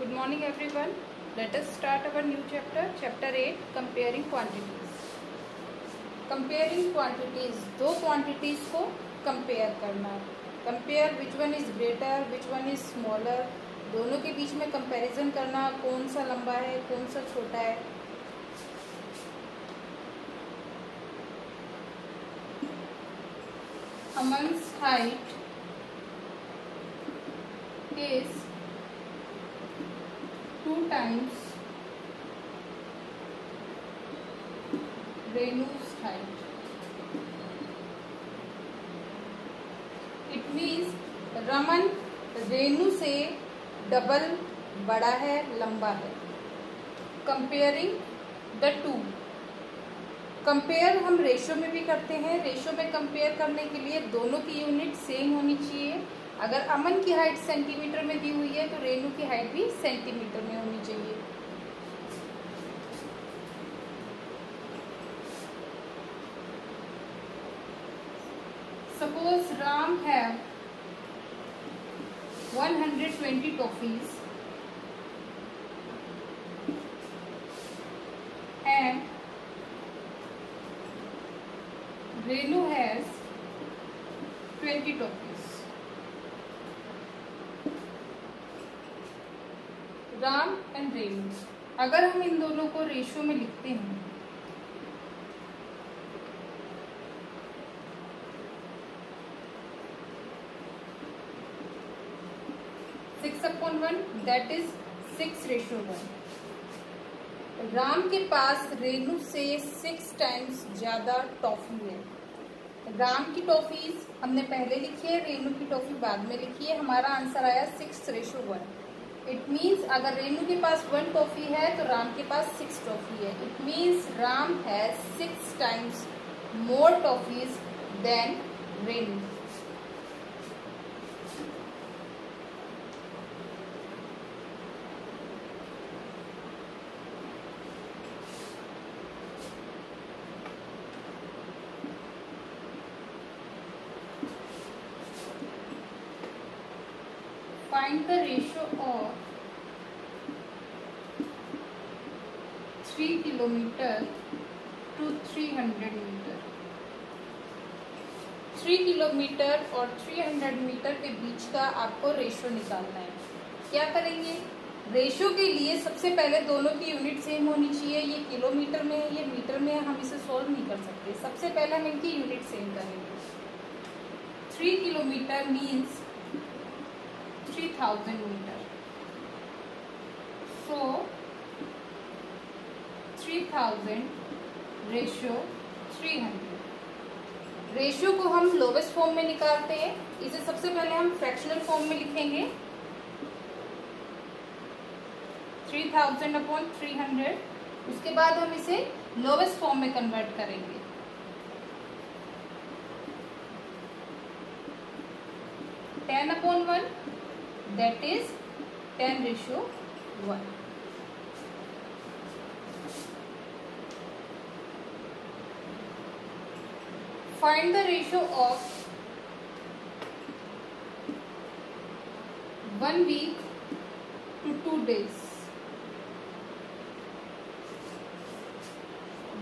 Good morning everyone. Let us start our new chapter, chapter 8, comparing quantities. Comparing quantities, दो quantities को compare करना. Compare which one is greater, which one is smaller. दोनों के बीच में comparison करना, कौन सा लंबा है, कौन सा छोटा है. Aman's height is 2 times Renu's height. It means Raman Renu से डबल बड़ा है, लंबा है. Comparing the two. कंपेयर हम रेशो में भी करते हैं. रेशो में कंपेयर करने के लिए दोनों की यूनिट सेम होनी चाहिए. अगर अमन की हाइट सेंटीमीटर में दी हुई है तो रेनू की हाइट भी सेंटीमीटर में होनी चाहिए. Suppose Ram have 120 toffees and Renu has 20 toffees. Ram and Renu. अगर हम इन दोनों को रेशो में लिखते हैं six upon one, that is 6:1. Ram के पास रेनू से 6 टाइम्स ज्यादा टॉफी है. राम की टॉफीज हमने पहले लिखी है, रेनू की टॉफी बाद में लिखी है. हमारा आंसर आया 6:1. इट मीन्स अगर रेनू के पास 1 टॉफी है तो राम के पास 6 टॉफी है. It means Ram has 6 times more toffees than Renu. Find the ratio of 3 kilometre to 300 metre. 3 kilometre और 300 मीटर के बीच का आपको रेशो निकालना है. क्या करेंगे? रेशो के लिए सबसे पहले दोनों की यूनिट सेम होनी चाहिए. ये किलोमीटर में है, ये मीटर में है, हम इसे सॉल्व नहीं कर सकते. सबसे पहले हम इनकी यूनिट सेम करेंगे. 3 kilometre means 3000 metre. So 3000 ratio 300. Ratio को हम लोवेस्ट फॉर्म में निकालते हैं. इसे सबसे पहले हम फ्रैक्शनल फॉर्म में लिखेंगे. 3000 अपॉन 300. उसके बाद हम इसे लोवेस्ट फॉर्म में कन्वर्ट करेंगे. 10 upon 1, that is 10:1. Find the ratio of 1 week to 2 days.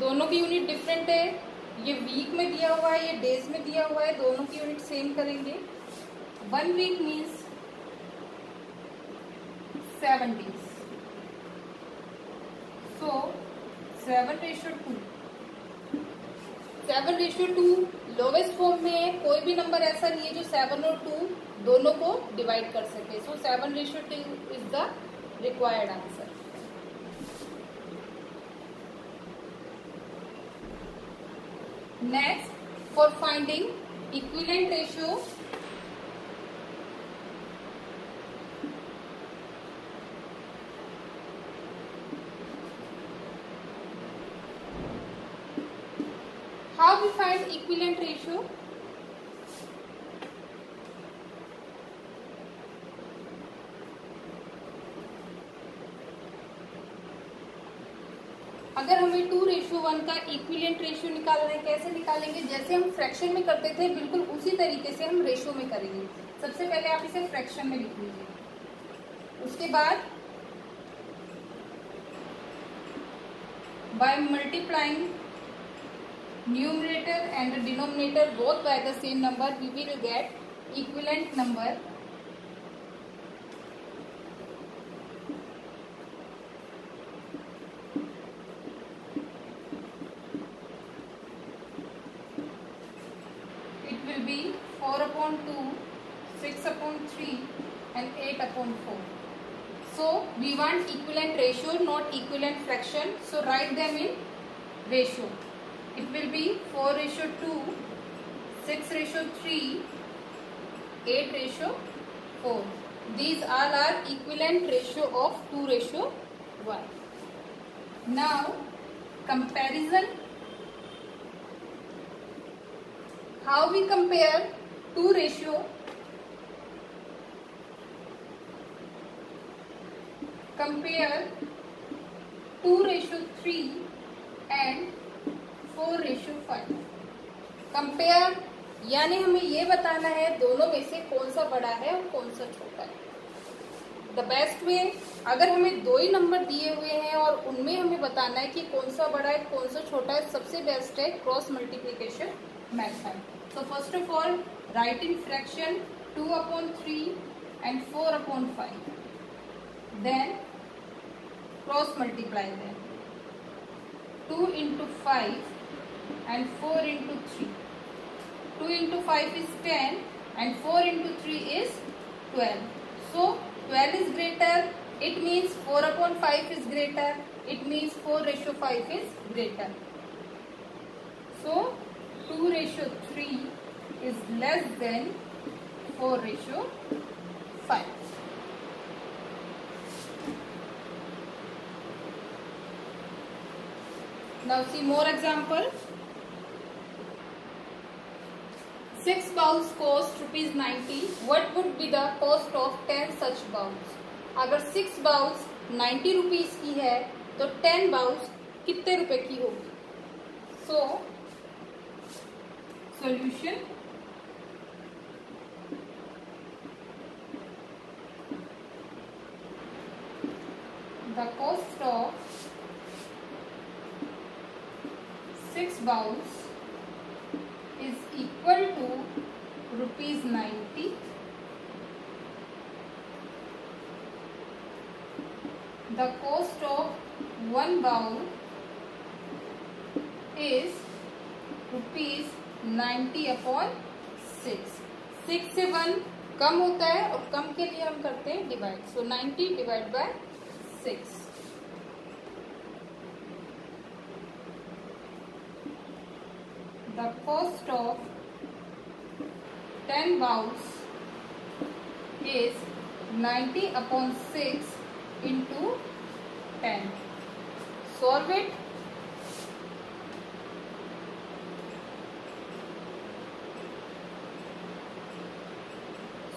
दोनों की यूनिट डिफरेंट है. ये वीक में दिया हुआ है, ये डेज में दिया हुआ है. दोनों की यूनिट सेम करेंगे. 1 week means 7 days. So 7:2. 7:2 lowest form में है. कोई भी नंबर ऐसा नहीं है जो 7 और 2 दोनों को डिवाइड कर सके. सो 7:2 is the required answer. Next, for finding equivalent ratio, how we find equivalent ratio? अगर हमें 2:1 का इक्विवेलेंट रेशियो निकालना है, कैसे निकालेंगे? जैसे हम फ्रैक्शन में करते थे बिल्कुल उसी तरीके से हम रेशियो में करेंगे. सबसे पहले आप इसे फ्रैक्शन में लिख लीजिए. उसके बाद by multiplying numerator and the denominator both by the same number, we will get equivalent number. It will be 4/2, 6/3 and 8/4. So we want equivalent ratio, not equivalent fraction. So write them in ratio. It will be 4/2, 6/3, 8/4. These all are equivalent ratio of 2/1. Now comparison. How we compare 2 ratio? Compare 2/3 and 4/5. Compare यानी हमें ये बताना है दोनों में से कौन सा बड़ा है और कौन सा छोटा है. द बेस्ट वे, अगर हमें 2 ही नंबर दिए हुए हैं और उनमें हमें बताना है कि कौन सा बड़ा है कौन सा छोटा है, सबसे बेस्ट है cross multiplication method. So first of all right in fraction 2/3 and 4/5. Then cross multiply them. 2 into 5 and 4 into 3. 2 into 5 is 10 and 4 into 3 is 12. So 12 is greater. It means 4/5 is greater. It means 4/5 is greater. So 2/3 is less than 4/5. Now see more example. 6 bowls cost ₹90. What would be the cost of 10 such bowls? अगर 6 bowls 90 rupees की है तो 10 bowls कितने रुपए की होगी? So solution. The cost of 6 bowls is equal to ₹90. The cost of 1 bowl is ₹90/6. 6 से 1 कम होता है और कम के लिए हम करते हैं divide. So 90 divide by 6. The cost of 10 bowls is 90/6 into 10. Solve it.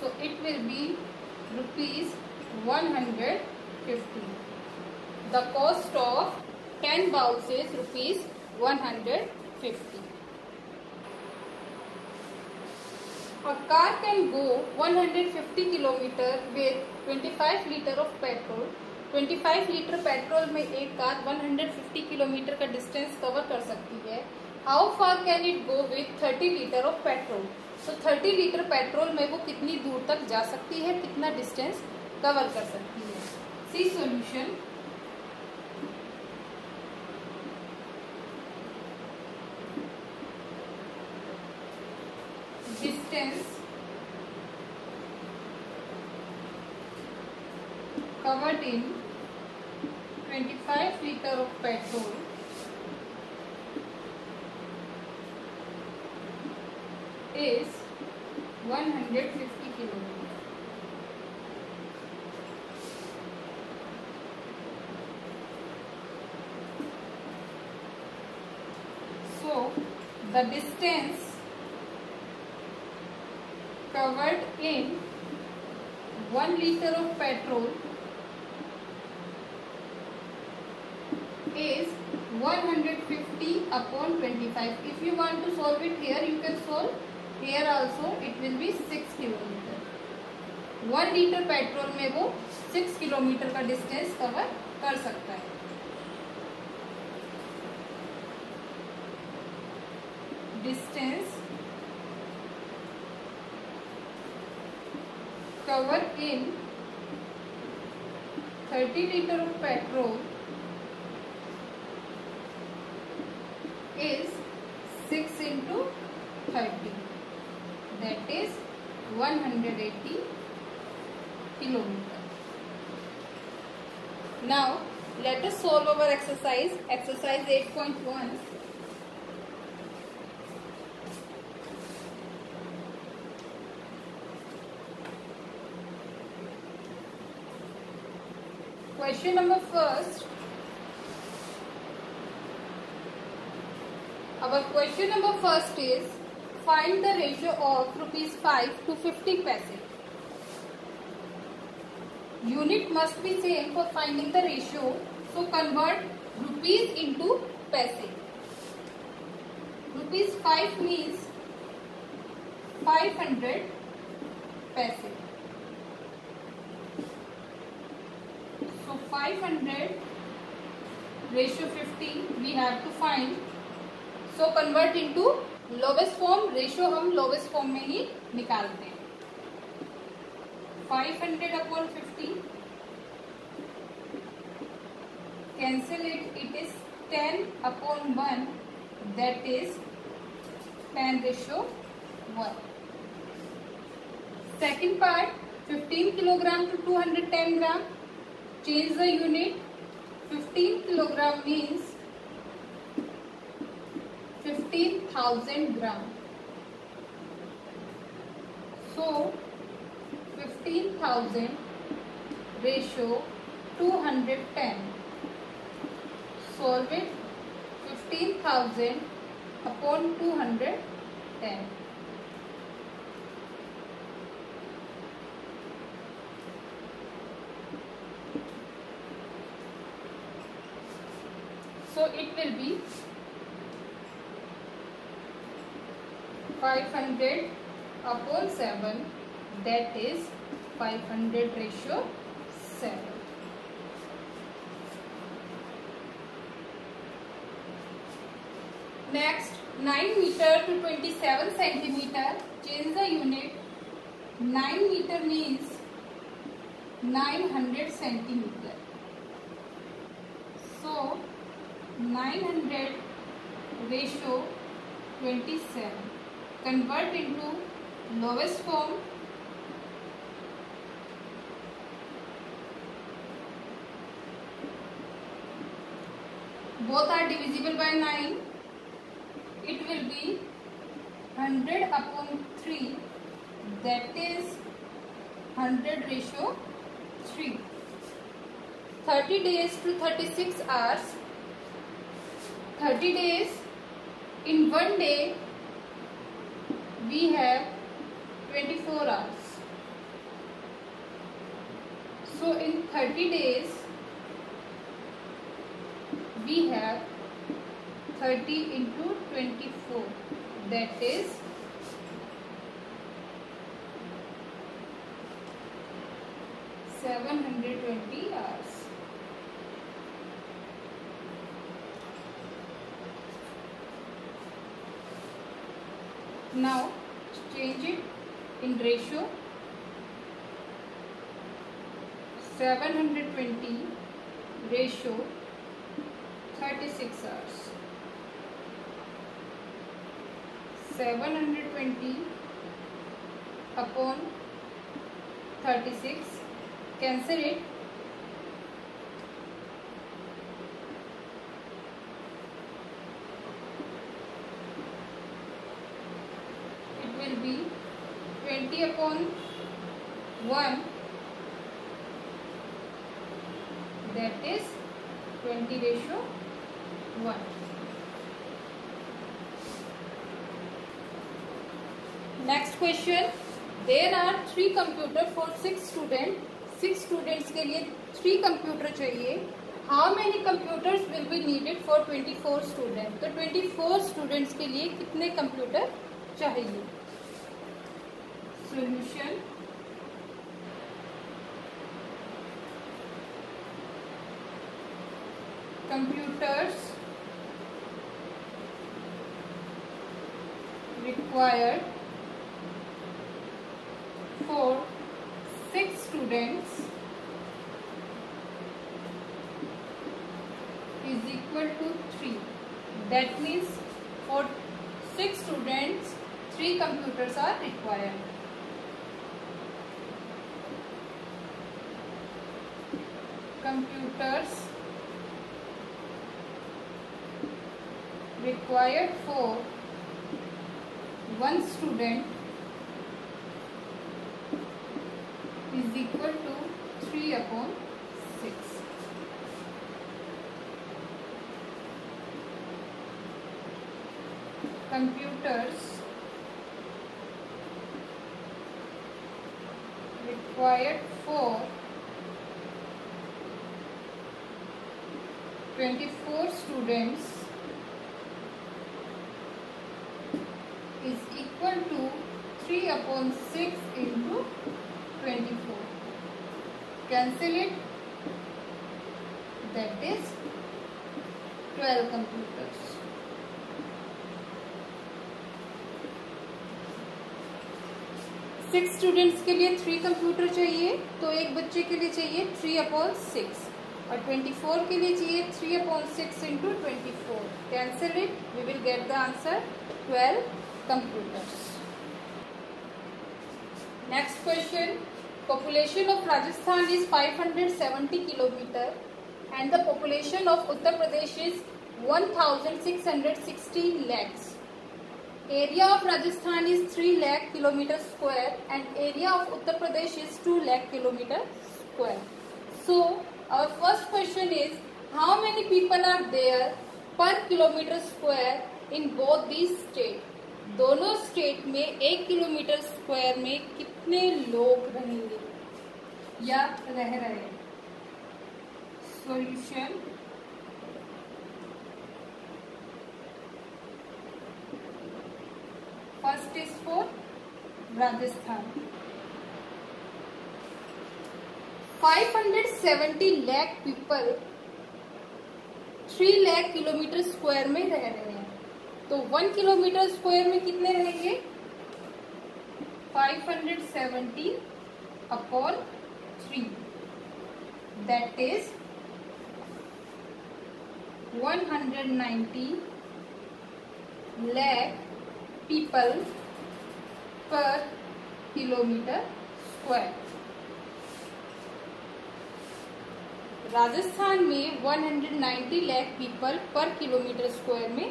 So it will be ₹150. The cost of 10 bowls is ₹150. A car can go 150 kilometer with 25 liter of petrol. 25 litre petrol में एक car 150 kilometre का distance cover कर सकती है. How far can it go with 30 litre of petrol? तो 30 litre petrol में वो कितनी दूर तक जा सकती है, कितना डिस्टेंस कवर कर सकती है? सी solution. Distance covered in 25 liter of petrol is 150 kilometers. So the distance covered in 1 liter of petrol is 150/25. If you want to solve it here, you can solve here also. It will be 6 kilometre. 1 litre petrol में वो 6 kilometre का distance cover कर सकता है. distance covered in 30 liter of petrol is 6 into 30, that is 180 kilometer. Now let us solve our exercise 8.1. Question number first. Our question number first is find the ratio of rupees 5 to 50 paise. Unit must be same for finding the ratio, so convert rupees into paise. Rupees 5 means 500 paise. So 500 ratio 50 we have to find. So convert into lowest form. Ratio हम lowest form में ही निकालते हैं. 500 upon 50 cancel it. It is 10 upon 1, that is 10 ratio 1. Second part, 15 kilogram to 210 gram. Change the unit. 15 kilogram means 15,000 gram. So 15,000 ratio 210. Solve it. 15,000 upon 210. So it will be 500 upon 7, that is 500 ratio 7. Next, 9 meter to 27 centimeter. Change the unit. 9 meter means 900 centimeter. So 900 ratio 27. Convert into lowest form. Both are divisible by 9. It will be 100 upon 3, that is 100 ratio 3. 30 days to 36 hours. 30 days. In one day we have 24 hours. So in 30 days we have 30 into 24, that is 720 hours. Now change it in ratio. 720 ratio 36 hours. 720 upon 36. Cancel it. It will be 20 upon 1, that is 20 ratio 1. Next question. There are 3 computers for 6 students. 6 students के लिए 3 computer चाहिए. How many computers will be needed for 24 students? तो 24 students के लिए कितने computer चाहिए? Solution. Computers required for 6 students is equal to 3. That means for 6 students 3 computers are required. Computers required for 1 student is equal to 3/6. Computers required for 24 students is equal to 3/6 into 24. Cancel it. That is 12 computers. Six students के लिए 3 computer चाहिए, तो एक बच्चे के लिए चाहिए 3/6 और 24 के लिए चाहिए 3/6 into 24. Cancel it. We will get the answer 12 computers. Next question. Population of Rajasthan is 570 kilometre and the population of Uttar Pradesh is 1616 lakhs. Area of Rajasthan is 3 lakh kilometer square and area of Uttar Pradesh is 2 lakh kilometer square. So our first question is, how many people are there per kilometer square in both these states? दोनों state में 1 kilometre square में कितने लोग रहेंगे या रह रहे हैं? Solution. First is for Rajasthan. 570 lakh people 3 lakh kilometre square में रह रहे हैं, तो 1 किलोमीटर स्क्वायर में कितने रहेंगे? 570 upon 3. That is 190 lakh people per kilometre square. Rajasthan में 190 लाख पीपल पर किलोमीटर स्क्वायर में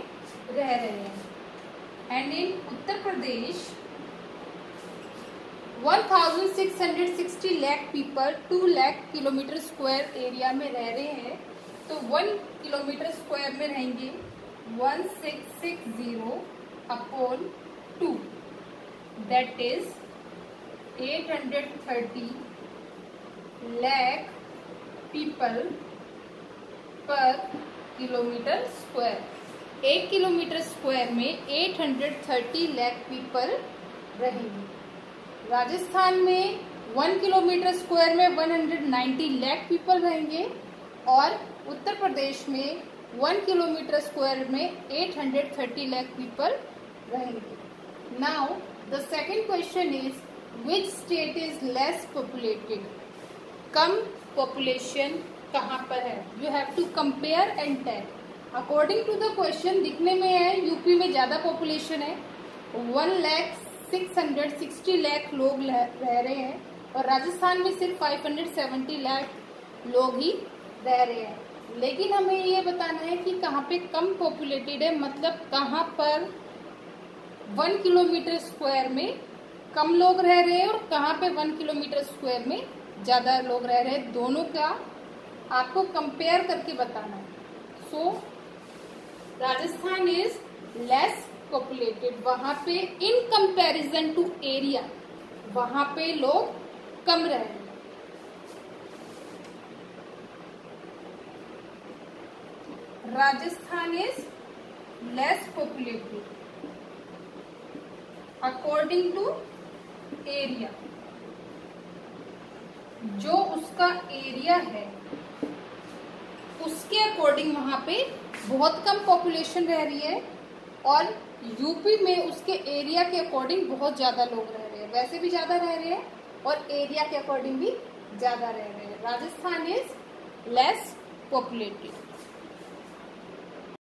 रह रहे हैं and in Uttar Pradesh 1660 lakh people 2 lakh kilometre square area में रह रहे हैं, तो 1 किलोमीटर स्क्वायर में रहेंगे 1660 upon 2. That is 830 lakh people पर किलोमीटर स्क्वायर. 1 किलोमीटर स्क्वायर में 830 लाख पीपल रहेंगे. राजस्थान में 1 किलोमीटर स्क्वायर में 190 लाख पीपल रहेंगे और उत्तर प्रदेश में 1 किलोमीटर स्क्वायर में 830 लाख पीपल रहेंगे. Now the second question is, which state is less populated? कम पॉपुलेशन कहाँ पर है? You have to compare and tell. According to the question दिखने में है यूपी में ज्यादा पॉपुलेशन है, 1,660 लाख लोग रह रहे हैं और राजस्थान में सिर्फ 570 लाख लोग ही रह रहे हैं. लेकिन हमें ये बताना है कि कहाँ पे कम पॉपुलेटेड है, मतलब कहाँ पर 1 किलोमीटर स्क्वायर में कम लोग रह रहे हैं और कहाँ पे 1 किलोमीटर स्क्वायर में ज्यादा लोग रह रहे हैं. दोनों का आपको कंपेयर करके बताना है. सो राजस्थान इज लेस पॉपुलेटेड, वहां पे इन कंपैरिजन टू एरिया वहां पे लोग कम रह रहे हैं. Rajasthan is less populated according to area. जो उसका एरिया है उसके अकॉर्डिंग वहां पे बहुत कम पॉपुलेशन रह रही है और यूपी में उसके एरिया के अकॉर्डिंग बहुत ज्यादा लोग रह रहे हैं, वैसे भी ज्यादा रह रहे हैं और एरिया के अकॉर्डिंग भी ज्यादा रह रहे हैं। Rajasthan is less populated.